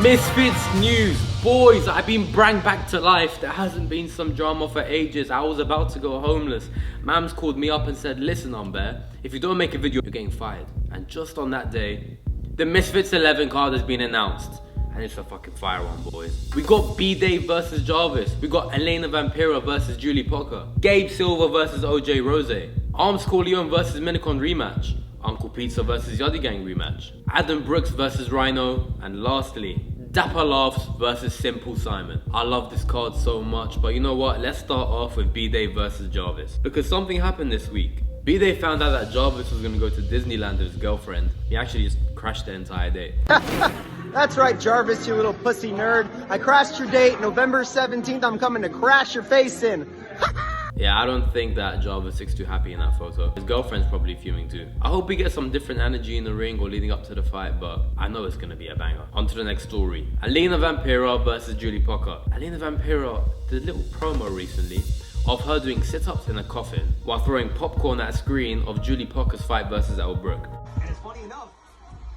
Misfits news. Boys, I've been brang back to life. There hasn't been some drama for ages. I was about to go homeless. Mams called me up and said, listen Baer, if you don't make a video, you're getting fired. And just on that day, the Misfits 11 card has been announced. And it's a fucking fire one, boys. We got BDave versus Jarvis. We got Elena Vampira versus Julie Pocker. Gabe Silva versus OJ Rose. Arms Corleone versus Minicon rematch. Uncle Pizza versus Yachty Gang rematch. Adam Brooks versus Rhino. And lastly, Dapper Laughs versus Simple Simon. I love this card so much, but you know what? Let's start off with BDave versus Jarvis. Because something happened this week. BDave found out that Jarvis was going to go to Disneyland with his girlfriend. He actually just crashed the entire day. That's right, Jarvis, you little pussy nerd. I crashed your date, November 17th. I'm coming to crash your face in. Yeah, I don't think that Jarvis looks too happy in that photo. His girlfriend's probably fuming too. I hope he gets some different energy in the ring or leading up to the fight, but I know it's gonna be a banger. On to the next story. Elena Vampira versus Julie Pocker. Elena Vampira did a little promo recently of her doing sit-ups in a coffin while throwing popcorn at a screen of Julie Pocker's fight versus Elle Brooke. And it's funny enough,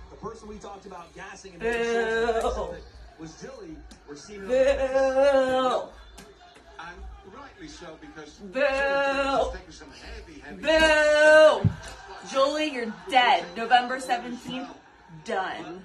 the person we talked about gassing and was Julie. We're seeing Bill! And rightly so, because Bill! taking some heavy Bill! Julie, you're dead. November 17th, done.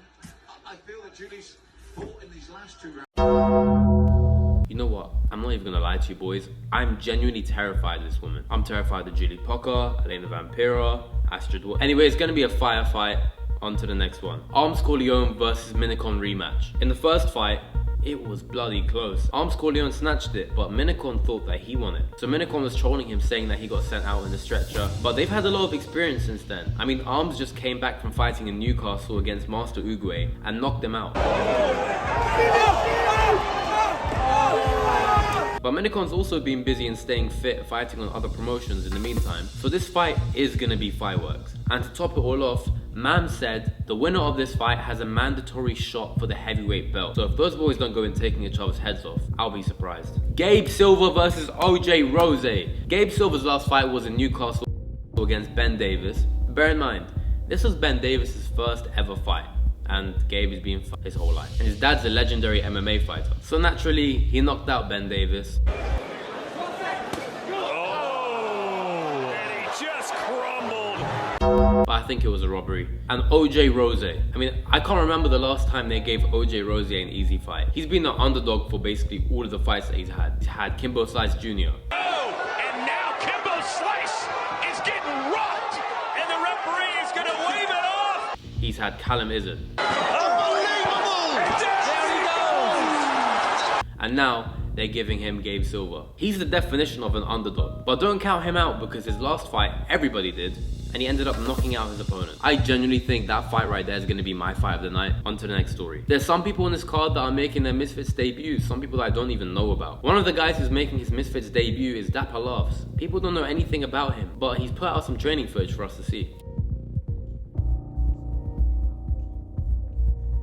I feel that Julie's fought in these last two rounds. You know what? I'm not even gonna lie to you boys. I'm genuinely terrified of this woman. I'm terrified of Julie Pocker, Elena Vampira, Astrid. Anyway, it's gonna be a fire fight. On to the next one. Arms Corleone versus Minicon rematch. In the first fight, it was bloody close. Arms Corleone snatched it, but Minicon thought that he won it. So Minicon was trolling him, saying that he got sent out in the stretcher. But they've had a lot of experience since then. I mean, Arms just came back from fighting in Newcastle against Master Uguay and knocked them out. But Minicon's also been busy and staying fit, fighting on other promotions in the meantime. So this fight is gonna be fireworks. And to top it all off, Mam said the winner of this fight has a mandatory shot for the heavyweight belt. So if those boys don't go in taking each other's heads off, I'll be surprised. Gabe Silva versus OJ Rose. Gabe Silva's last fight was in Newcastle against Ben Davis. Bear in mind, this was Ben Davis's first ever fight. And Gabe has been his whole life. And his dad's a legendary MMA fighter. So naturally, he knocked out Ben Davis. Oh, and he just crumbled. But I think it was a robbery. And OJ Rose. I mean, I can't remember the last time they gave OJ Rose an easy fight. He's been the underdog for basically all of the fights that he's had. He's had Kimbo Slice Jr. Oh, and now Kimbo Slice is getting rocked, and the referee is gonna wave it off. He's had Callum Izzard. Unbelievable! Down he goes! And now, they're giving him Gabe Silva. He's the definition of an underdog. But don't count him out because his last fight, everybody did. And he ended up knocking out his opponent. I genuinely think that fight right there is going to be my fight of the night. On to the next story. There's some people in this card that are making their Misfits debuts. Some people that I don't even know about. One of the guys who's making his Misfits debut is Dapper Laughs. People don't know anything about him, but he's put out some training footage for us to see.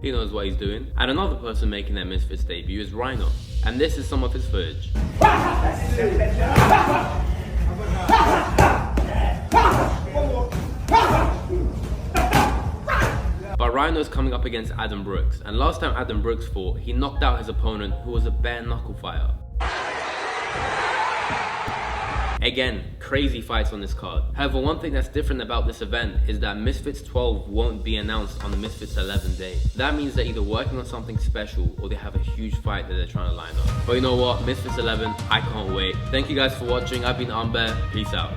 He knows what he's doing. And another person making their Misfits debut is Rhino. And this is some of his footage. But Rhino's coming up against Adam Brooks. And last time Adam Brooks fought, he knocked out his opponent who was a bare knuckle fighter. Again, crazy fights on this card. However, one thing that's different about this event is that Misfits 12 won't be announced on the Misfits 11 day. That means they're either working on something special or they have a huge fight that they're trying to line up. But you know what? Misfits 11, I can't wait. Thank you guys for watching. I've been Baer. Peace out.